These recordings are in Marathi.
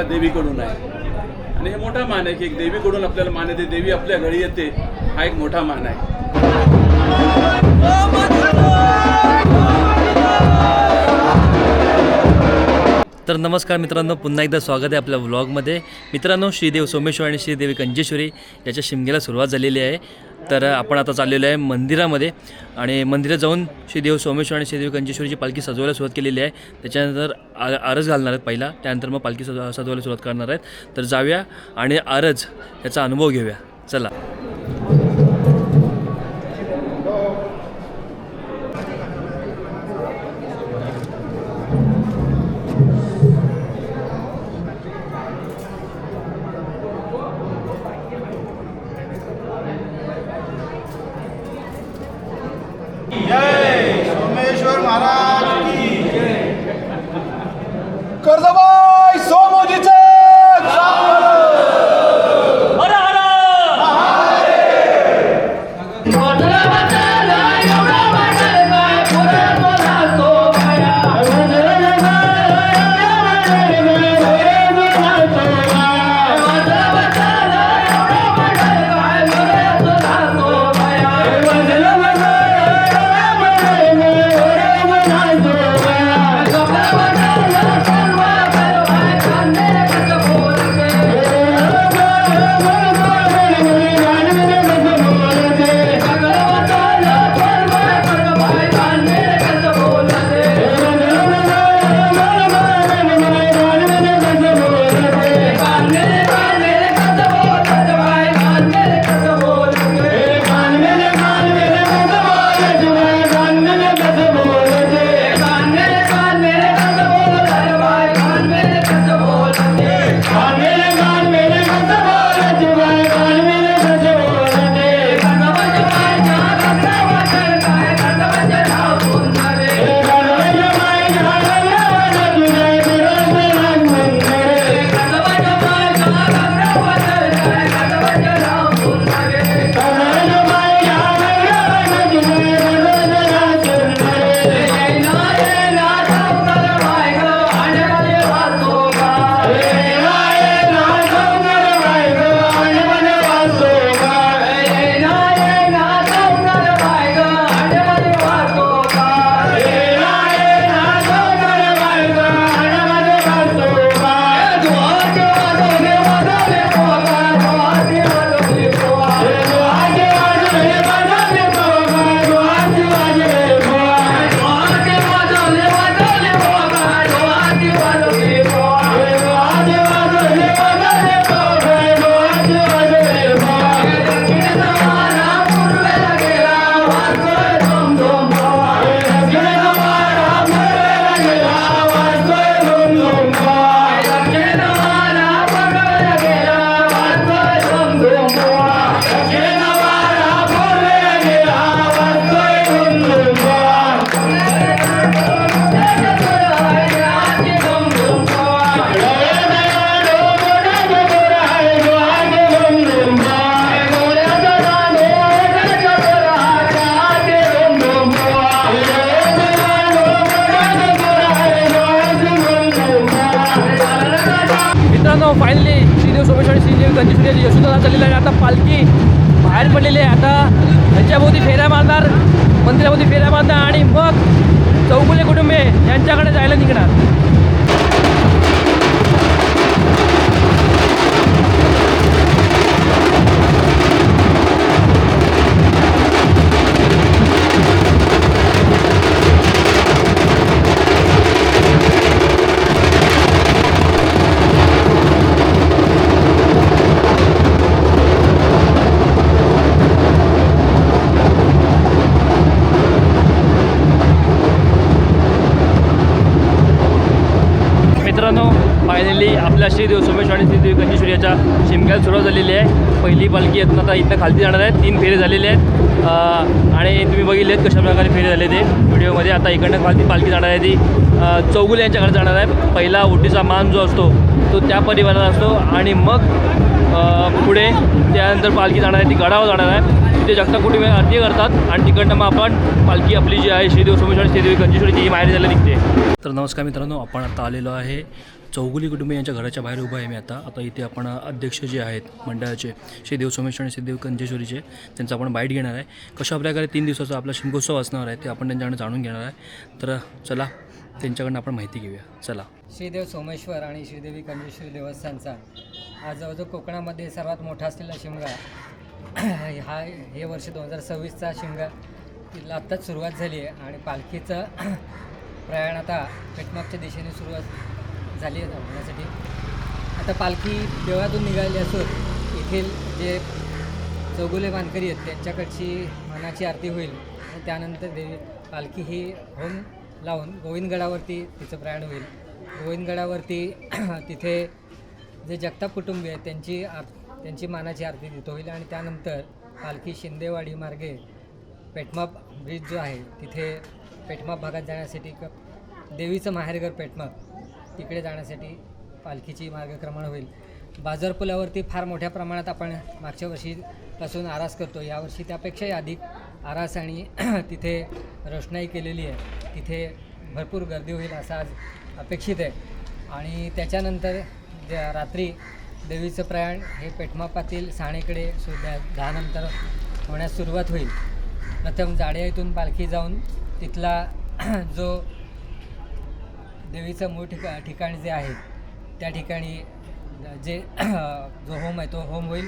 देवीकडून आहे आणि हे मोठा मान आहे की एक देवीकडून आपल्याला मान येते, देवी आपल्या घरी येते, हा एक मोठा मान आहे. तर नमस्कार मित्रांनो, पुन्हा एकदा स्वागत आहे आपल्या व्लॉगमध्ये. मित्रांनो, श्रीदेव सोमेश्वर आणि श्रीदेवी कंजेश्वरी याच्या शिमग्याला सुरुवात झालेली आहे. तर आपण आता चाललेलो आहे मंदिरामध्ये आणि मंदिरात जाऊन श्रीदेव सोमेश्वर आणि श्रीदेवी कंजेश्वरीची पालखी सजवायला सुरुवात केलेली आहे. त्याच्यानंतर आरज घालणार आहेत पहिला, त्यानंतर मग पालखी सजवायला सुरुवात करणार आहेत. तर जाऊया आणि आरज याचा अनुभव घेऊया. चला. जय सोमेश्वर महाराज की जय. कर्दबाई सोमोजीचे फायनली श्रीदेव सोमेश्वर आणि श्रीदेवी कंजेश्वरी यशोदा चाललेला आहे. आता पालखी बाहेर पडलेली आहे. आता यांच्याभोवती फेऱ्या मारणार, मंदिराभोवती फेऱ्या मारणार आणि मग चौगुले कुटुंबे यांच्याकडे जायला निघणार. फायनली आपल्या श्रीदेव सोमेश्वर आणि श्रीदेवी कंजेश्वरी याच्या शिमग्याला सुरुवात झालेली आहे. पहिली पालखी येतं आता इथं खालती जाणार आहेत. 3 फेरे झालेले आहेत आणि तुम्ही बघितलेत कशा प्रकारे फेरे झाले ते व्हिडिओमध्ये. आता इकडनं खालती पालखी जाणार आहे ती चौगुले यांच्याकडे जाणार आहे. पहिला ओटीचा मान जो असतो तो त्या परिवाराला असतो आणि मग पुढे त्यानंतर पालखी जाणार आहे ती गडावर जाणार आहे. तिथे जगता कुटुंबे आरती करतात आणि तिकडनं मग आपण पालखी आपली जी आहे श्रीदेव सोमेश्वर श्रीदेवी कंजेश्वरीची ही माहेर जायला निघते. तर नमस्कार मित्रांनो, आपण आता आलेलो आहे चौगुले कुटुंबीय यांच्या घराच्या बाहेर उभा आहे मी आता इथे आपण अध्यक्ष जे आहेत मंडळाचे श्री देव सोमेश्वर आणि श्री देव कंजेश्वरीचे त्यांचा आपण बाईट घेणार आहे. कशा प्रकारे 3 दिवसाचा आपला शिमगोत्सव असणार आहे ते आपण त्यांच्याकडे जाणून घेणार आहे. तर चला त्यांच्याकडनं आपण माहिती घेऊया. चला. श्रीदेव सोमेश्वर आणि श्रीदेवी कंजेश्वरी देवस्थानचा हा जवळजवळ कोकणामध्ये सर्वात मोठा असलेला शिमगा हे वर्ष 2026चा शिमगा तिला आत्ताच सुरुवात झाली आहे आणि पालखीचं प्रयाण आता पेटमागच्या दिशेने सुरुवात झाली आहे होण्यासाठी. आता पालखी देवळातून निघाली असून येथील जे चौगुले मानकरी आहेत त्यांच्याकडची मानाची आरती होईल आणि त्यानंतर पालखी ही होम लावून गोविंदगडावरती तिचं प्रयाण होईल. गोविंदगडावरती तिथे जे जगताप कुटुंबीय आहेत त्यांची मानाची आरती तिथं होईल आणि त्यानंतर पालखी शिंदेवाडी मार्गे पेटमाप ब्रिज जो आहे तिथे पेटमाप भागात जाण्यासाठी देवीचं माहेरघर पेटमाप तिकडे जाण्यासाठी पालखीची मार्गक्रमण होईल. बाजार पुलावरती फार मोठ्या प्रमाणात आपण मागच्या वर्षीपासून आरास करतो. यावर्षी त्यापेक्षाही अधिक आरास आणि तिथे रोषणाई केलेली आहे. तिथे भरपूर गर्दी होईल असं आज अपेक्षित आहे. आणि त्याच्यानंतर रात्री देवीचं प्रयाण हे पेठमापातील साणेकडे सुद्धा 10 नंतर होण्यास सुरुवात होईल. प्रथम जाड्या इथून पालखी जाऊन तिथला जो देवीचं मूळ ठिकाण जे आहे त्या ठिकाणी जे जो होम आहे तो होम होईल.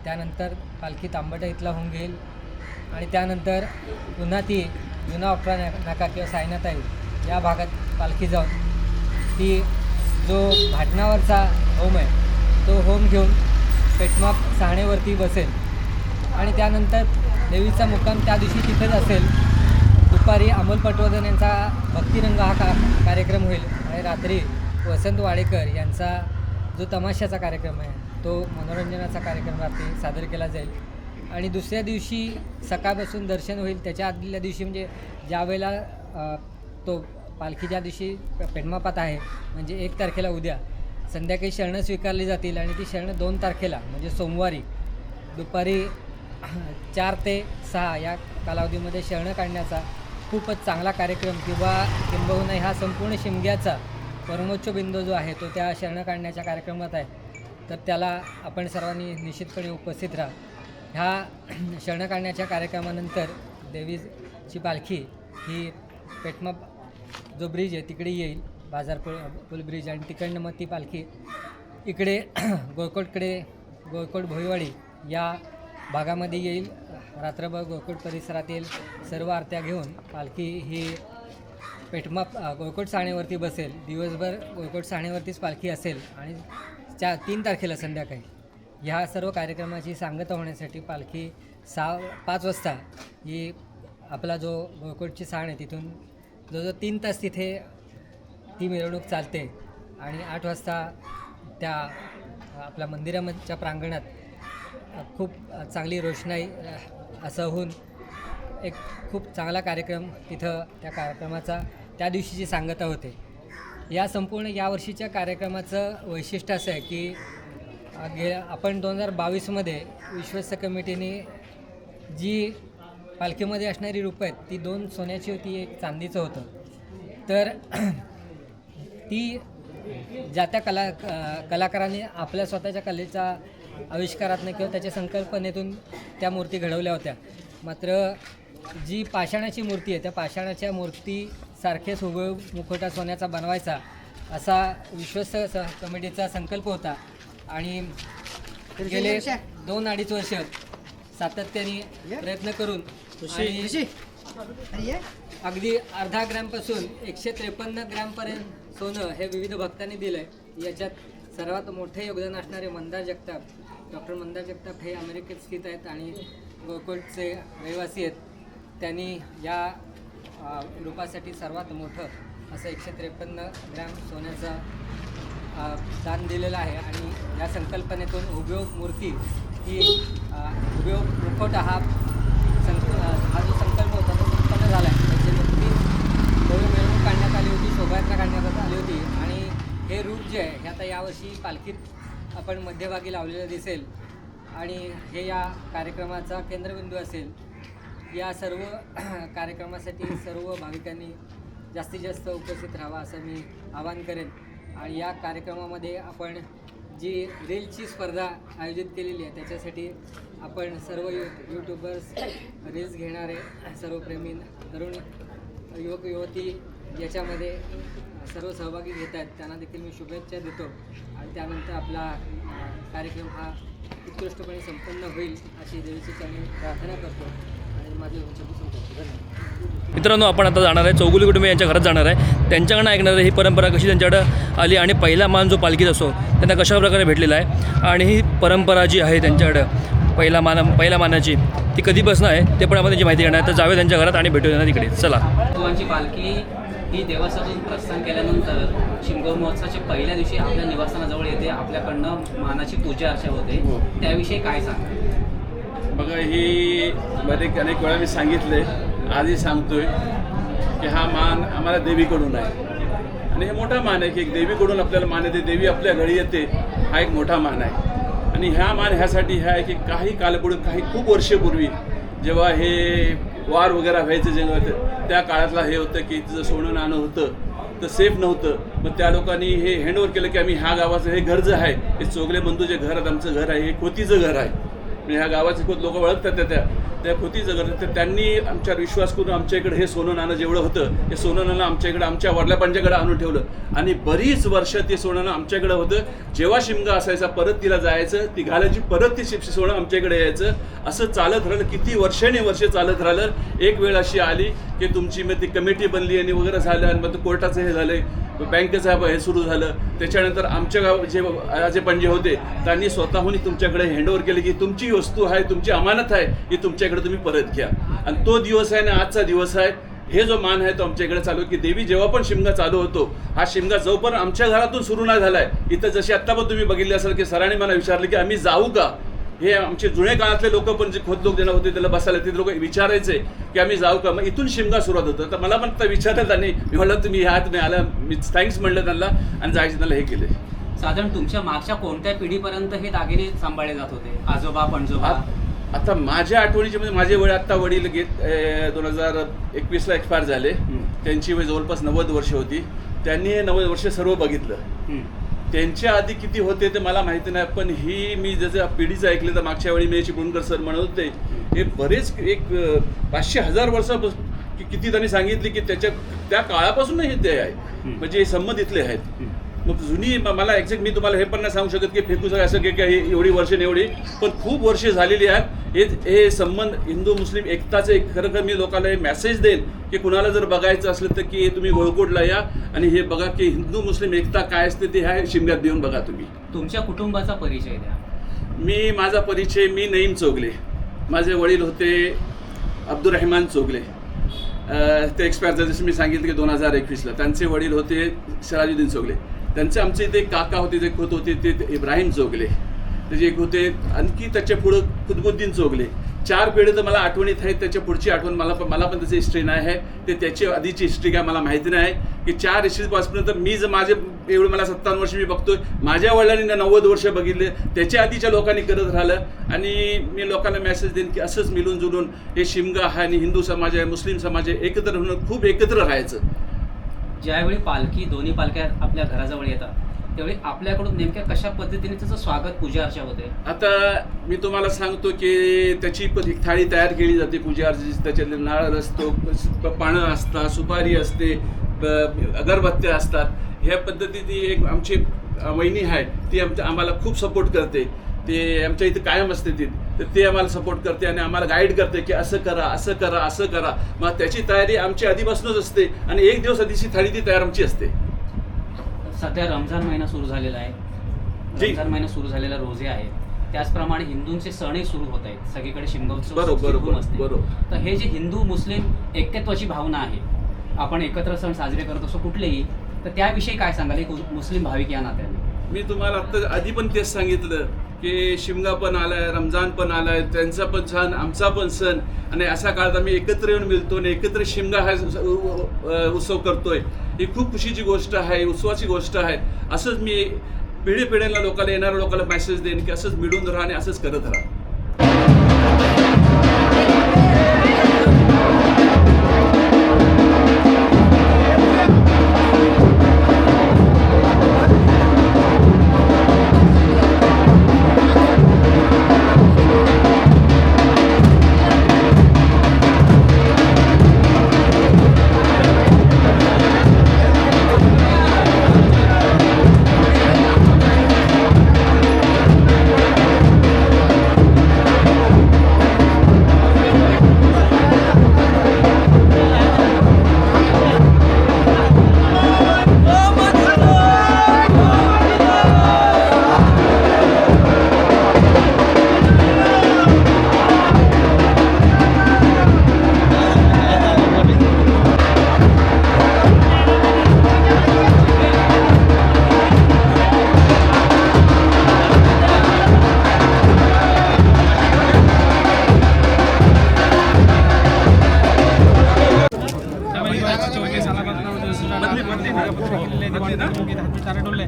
त्यानंतर पालखी तांबटा इथला होम घेईल आणि त्यानंतर पुन्हा ती जुना अठरा नाका किंवा सायनाताई या भागात पालखी जाऊन ती जो भाटणावरचा होम आहे तो होम घेऊन पेठमाप साणेवरती बसेल आणि त्यानंतर देवीचा मुक्काम त्या दिवशी तिथेच असेल. दुपारी अमोल पटवर्धन यांचा भक्तिरंग हा कार्यक्रम होईल आणि रात्री वसंत वाडेकर यांचा जो तमाशाचा कार्यक्रम आहे तो मनोरंजनाचा कार्यक्रम रात्री सादर केला जाईल. आणि दुसऱ्या दिवशी सकाळपासून दर्शन होईल. त्याच्या आदल्या दिवशी म्हणजे ज्यावेळेला तो पालखी ज्या दिवशी पेठमापात आहे म्हणजे 1 तारखेला उद्या संध्याकाळी शरणं स्वीकारली जातील आणि ती शरणं 2 तारखेला म्हणजे सोमवारी दुपारी 4 ते 6 या कालावधीमध्ये शरणं काढण्याचा खूपच चांगला कार्यक्रम किंबहुना ह्या संपूर्ण शिमग्याचा परमोच्च बिंदू जो आहे तो त्या शरणं काढण्याच्या कार्यक्रमात आहे. तर त्याला आपण सर्वांनी निश्चितपणे उपस्थित राहा. ह्या शरणं काढण्याच्या कार्यक्रमानंतर देवीची पालखी ही पेठमाप जो ब्रिज आहे तिकडे येईल, बाजार पूल ब्रिज, आणि तिकडनं मग ती पालखी इकडे गोळकोट भोईवाडी या भागामध्ये येईल. रात्रभर गोळकोट परिसरातील सर्व आरत्या घेऊन पालखी ही पेठमाप गोळकोट साणेवरती बसेल. दिवसभर गोळकोट साणेवरतीच पालखी असेल आणि 3 तारखेला संध्याकाळी ह्या सर्व कार्यक्रमाची सांगता होण्यासाठी पालखी 5 वाजता ही आपला जो गोळकोटची साण आहे तिथून जवळजवळ 3 तास तिथे ती मिरवणूक चालते आणि 8 वाजता त्या आपल्या मंदिराच्या प्रांगणात खूप चांगली रोषणाई असं होऊन एक खूप चांगला कार्यक्रम तिथं त्या कार्यक्रमाचा त्या दिवशीची सांगता होते. या संपूर्ण यावर्षीच्या कार्यक्रमाचं वैशिष्ट्य असं आहे की आपण 2022मध्ये विश्वस्त कमिटीने जी पालखीमध्ये असणारी रूपं आहेत ती 2 सोन्याची होती, 1 चांदीचं होतं. तर ती ज्या त्या कलाकारांनी आपल्या स्वतःच्या कलेचा आविष्कारातनं किंवा त्याच्या संकल्पनेतून त्या मूर्ती घडवल्या होत्या. मात्र जी पाषाणाची मूर्ती आहे त्या पाषाणाच्या मूर्तीसारखेच हुबेहूब मुखवटा सोन्याचा बनवायचा असा विश्वस्त कमिटीचा संकल्प होता आणि गेले 2-2.5 वर्ष सातत्याने प्रयत्न करून अगदी अर्धा ग्रॅमपासून 153 ग्रॅमपर्यंत सोनं हे विविध भक्तांनी दिलं आहे. याच्यात सर्वात मोठे योगदान असणारे डॉक्टर मंदार जगताप हे अमेरिकेत स्थित आहेत आणि गोळकोटचे रहिवासी आहेत. त्यांनी या रूपासाठी सर्वात मोठं असं 153 ग्रॅम सोन्याचं दान दिलेलं आहे आणि या संकल्पनेतून हुबेहूब मूर्ती ही हुबेहूब मुखवटा हा जो संकल्प होता तो संपन्न झाला आहे. त्याची मूर्ती मिरवणूक काढण्यात आली होती, शोभायात्रा काढण्यात आली होती आणि हे रूप जे आहे हे आता यावर्षी पालखीत आपण मध्यभागी लावलेलं दिसेल आणि हे या कार्यक्रमाचा केंद्रबिंदू असेल. या सर्व कार्यक्रमासाठी सर्व भाविकांनी जास्तीत जास्त उपस्थित राहावा असं मी आवाहन करेन आणि या कार्यक्रमामध्ये आपण जी रील्सची स्पर्धा आयोजित केलेली आहे त्याच्यासाठी आपण सर्व यूट्यूबर्स रील्स घेणारे सर्व प्रेमी तरुण युवक युवती याच्यामध्ये सर्व सहभागी घेत आहेत त्यांना देखील मी शुभेच्छा देतो आणि त्यानंतर आपला कार्यक्रम हा उत्कृष्टपणे संपन्न होईल अशी देवीची मी प्रार्थना करतो आणि माझे शब्द संपवतो. धन्यवाद. मित्रांनो, आपण आता जाणार आहे चौगुले कुटुंबे यांच्या घरात जाणार आहे. त्यांच्याकडनं ऐकणार आहे ही परंपरा कशी त्यांच्याकडं आली आणि पहिला मान जो पालखीत असो त्यांना कशाप्रकारे भेटलेला आहे आणि ही परंपरा जी आहे त्यांच्याकडं पहिल्या मानाची ती कधीपासून आहे ते पण आपण त्याची माहिती घेणार. तर जाऊया त्यांच्या घरात आणि भेटूया त्यांना तिकडे. चला. शिमगोत्सवाची पालखी ही देवस्थानातून प्रस्थान केल्यानंतर शिमगो महोत्सवाच्या पहिल्या दिवशी आपल्या निवासस्थानाजवळ येते. आपल्याकडनं मानाची पूजा अर्चा होते. त्याविषयी काय सांगा? बघा, ही अनेक वेळा मी सांगितले, आजही सांगतोय की हा मान आम्हाला देवीकडून आहे आणि हे मोठा मान आहे की एक देवीकडून आपल्याला मान येते, देवी आपल्या घरी येते, हा एक मोठा मान आहे. आणि ह्या मान ह्यासाठी आहे की काही कालपूर्वी खूप वर्षापूर्वी जेव्हा हे वार वगैरे व्हायचं जेव्हा त्या काळातला हे होतं की तिचं सोनं नाणं होतं तर सेफ नव्हतं. मग त्या लोकांनी हे हँडओव्हर केलं की आम्ही ह्या गावाचं हे घर जे आहे हे चोगले बंधू जे घर आमचं घर आहे हे खोतीचं घर आहे. म्हणजे ह्या गावाचे खूप लोक ओळखतात त्या खोतीचं घर. तर त्यांनी आमच्यावर विश्वास करून आमच्या इकडे हे सोनं नाणं जेवढं होतं हे सोनं नाणं आमच्या इकडे आमच्या वडिलांच्याकडे आणून ठेवलं आणि बरीच वर्ष ते सोनं नाणं आमच्याकडे होतं. जेव्हा शिमगा असायचा परत तिला जायचं, ती घालायची, परत ती सोनं आमच्याकडे यायचं. असं चालत राहिलं, किती वर्ष चालत राहिलं. एक वेळ अशी आली की तुमची मग ती कमिटी बनली आणि वगैरे झालं आणि मग कोर्टाचं हे झालं, बँकेचं हे सुरू झालं. त्याच्यानंतर आमच्या गाव जे राजे पंजे होते त्यांनी स्वतःहून तुमच्याकडे हँडओव्हर केले की तुमची वस्तू आहे, तुमची अमानत आहे, ही तुमच्याकडे तुम्ही परत घ्या. आणि तो दिवस आहे ना आजचा दिवस आहे. हे जो मान आहे तो आमच्याकडे चालू की देवी जेव्हा पण शिमगा चालू होतो हा शिमगा जोपर्यंत आमच्या घरातून सुरू नाही झाला आहे. इथं जशी आत्ता पण तुम्ही बघितले असाल की सरांनी मला विचारलं की आम्ही जाऊ का. हे आमचे जुने काळातले लोक पण जे खोत लोक देणार होते त्याला बसायला ते लोक विचारायचे की आम्ही जाऊ का. मग इथून शिमगा सुरुवात होतं. तर मला पण आता विचारलं त्यांनी, मी म्हटलं तुम्ही ह्या तुम्ही आला, मी थँक्स म्हणलं त्यांना आणि जायचं त्यांना हे केले. साधारण तुमच्या मागच्या कोणत्या पिढीपर्यंत हे दागिने सांभाळले जात होते? आजोबा पणजोबा? आता माझ्या आठवणीचे म्हणजे माझे आत्ता वडील 2021ला एक्सपायर झाले. त्यांची वय जवळपास 90 वर्ष होती. त्यांनी हे 90 वर्ष सर्व बघितलं. त्यांच्या आधी किती होते ते मला माहिती नाही, पण ही मी जसं पिढीचं ऐकलं तर मागच्या वेळी मी चिपळूणकर सर म्हणत होते हे बरेच 500,000 वर्षापासून किती त्यांनी सांगितले की त्या काळापासून हे ते आहे, म्हणजे संमत इथले आहेत. मग जुनी मला एक्झॅक्ट मी तुम्हाला हे पण नाही सांगू शकत की फेकू असं की एवढी वर्ष एवढी, पण खूप वर्ष झालेली आहेत. हे संबंध हिंदू मुस्लिम एकताचं एक खरं मी लोकांना हे मेसेज देईन की कुणाला जर बघायचं असलं तर की तुम्ही गोळकोटला या आणि हे बघा की हिंदू मुस्लिम एकता काय असते ते ह्या शिमग्यात देऊन बघा तुम्ही. तुमच्या कुटुंबाचा परिचय द्या. माझा परिचय, मी नईम चोगले. माझे वडील होते अब्दुर्रहमान चोगले. ते एक्सपायर झाले जसं मी सांगितलं की 2021ला. त्यांचे वडील होते सिराजुद्दीन चोगले. त्यांचे आमचे इथे एक काका होते, जे होत होते ते इब्राहिम चोगले. त्याचे एक होते आणखी त्याच्या पुढं कुतुबुद्दीन चोगले. 4 पिढी तर मला आठवणीत आहेत. त्याच्या पुढची आठवण मला पण त्याची हिस्ट्री नाही आहे. ते त्याची आधीची हिस्ट्री काय मला माहिती नाही की 4 हिस्ट्रीपासून तर मी जर माझे एवढं मला 57 वर्ष मी बघतोय. माझ्या वडिलांनी 90 वर्ष बघितले. त्याच्या आधीच्या लोकांनी करत राहिलं. आणि मी लोकांना मेसेज देईन की असंच मिळून जुळून हे शिमगा आहे आणि हिंदू समाज आहे, मुस्लिम समाज आहे, एकत्र होणं, खूप एकत्र राहायचं. ज्यावेळी पालखी दोन्ही पालख्या आपल्या घराजवळ येतात त्यावेळी आपल्याकडून नेमक्या कशा पद्धतीने त्याचं स्वागत पूजा अर्चा होते? आता मी तुम्हाला सांगतो की त्याची पण एक थाळी तयार केली जाते पूजा अर्चेची. त्याच्यातले नारळ असतो, पानं असतात, सुपारी असते, अगरबत्त्या असतात. ह्या पद्धतीने एक आमची वहिनी आहे ती आम्हाला खूप सपोर्ट करते. ते आमच्या इथे कायम असते तर ते आम्हाला सपोर्ट करते आणि आम्हाला गाईड करते की असं करा, असं करा, असं करा. मग त्याची तयारी आमची आधीपासूनच असते आणि एक दिवस आधीची थाळी ती तयार आमची असते. सध्या रमजान महिना सुरू झालेला आहे. रमजान महिना सुरू झालेला रोजे आहेत. त्याचप्रमाणे हिंदूंचे सणही सुरू होत आहेत. सगळीकडे शिमगोत्सव असते. तर हे जे हिंदू मुस्लिम एकत्वाची भावना आहे, आपण एकत्र सण साजरे करत असो कुठलेही, तर त्याविषयी काय सांगाल एक मुस्लिम भाविक या नात्याने? मी तुम्हाला आत्ता आधी पण तेच सांगितलं की शिमगा पण आलाय, रमजान पण आलाय, त्यांचा पण सण, आमचा पण सण. आणि अशा काळात आम्ही एकत्र येऊन मिळतो आणि एकत्र शिमगा हा उत्सव करतोय. ही खूप खुशीची गोष्ट आहे, उत्सवाची गोष्ट आहे. असंच मी पिढीला लोकांना, येणाऱ्या लोकांना मेसेज देईन की असंच मिळून राहा आणि असंच करत राहा.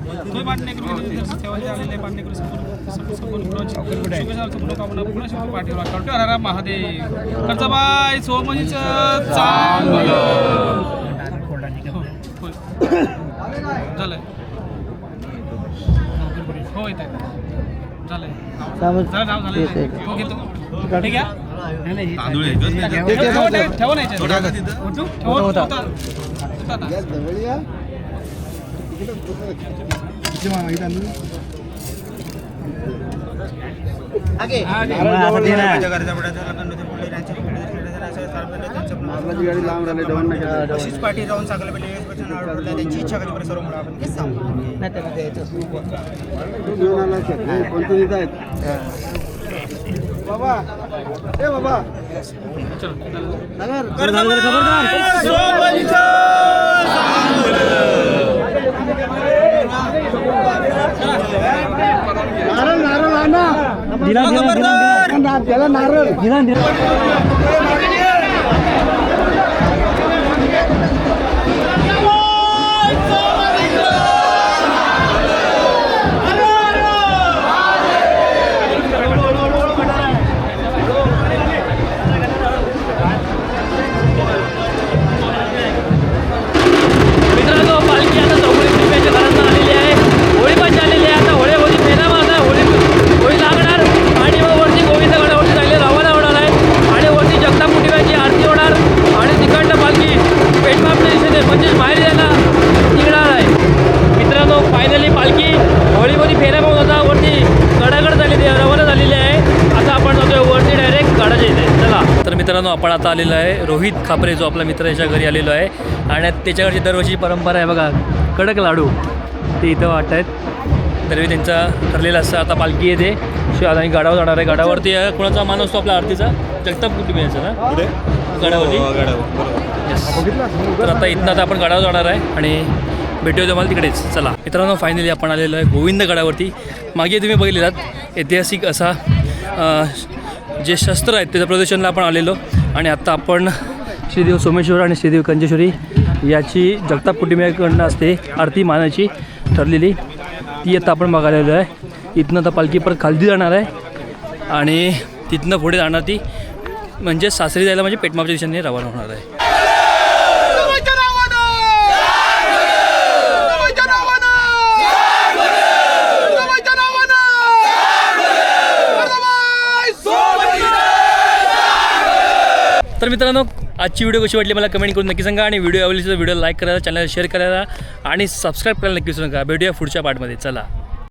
तो पाटणेकरी ठेवायचे आलेले पाटणेकरी संपूर्ण शुभेच्छा पुन्हा पाठीवर कवटे हरारा महादेव कर्जाबाई सोमजीचं चांगलं झालंय हो येत आहे झालंय नाव झालंय हो घेतो ठीक आहे ठेवा नाही अशीच पाठी जाऊन चांगलं भेटले त्यांची इच्छा कधी सर्व म्हणून आपण तेच सांगू बाबा ए बाबा नारळ नारळ आणा त्याला नारळ मित्रांनो आपण आता आलेलो आहे रोहित खापरे जो आपला मित्र याच्या घरी आलेलो आहे आणि त्याच्याकडची दरवर्षी परंपरा आहे बघा कडक लाडू ते इथं वाटत आहेत तरी त्यांचा ठरलेला असतं आता पालखी येते आणि गाडावर जाणार आहे गाडावरती कोणाचा मान असतो आपल्या आरतीचा जगताप कुटुंबियांचा ना गाडावरती तर आता इथनं आता आपण गाडावर जाणार आहे आणि भेटूया तुम्हाला तिकडेच चला मित्रांनो फायनली आपण आलेलो आहे गोविंद गडावरती मागे तुम्ही बघितलात ऐतिहासिक असा जे शस्त्र आहेत त्याच्या प्रदर्शनला आपण आलेलो आणि आत्ता आपण श्रीदेव सोमेश्वर आणि श्रीदेव कंजेश्वरी याची जगताप कुटुंबियांकडून असते आरती मानाची ठरलेली ती आता आपण बघायला आलेलो आहे इथनं आता पालखी परत खालती जाणार आहे आणि तिथनं पुढे जाणार ती म्हणजे सासरी जायला म्हणजे पेटमापच्या दिशेने रवाना होणार आहे तर मित्रांनो आजची व्हिडिओ कशी वाटली मला कमेंट करून नक्की सांगा आणि व्हिडिओ आवडली तर व्हिडिओ लाईक करायला चॅनल शेअर करायला आणि सबस्क्राईब करायला नक्की विसरू नका भेटूया पुढच्या पार्टमध्ये चला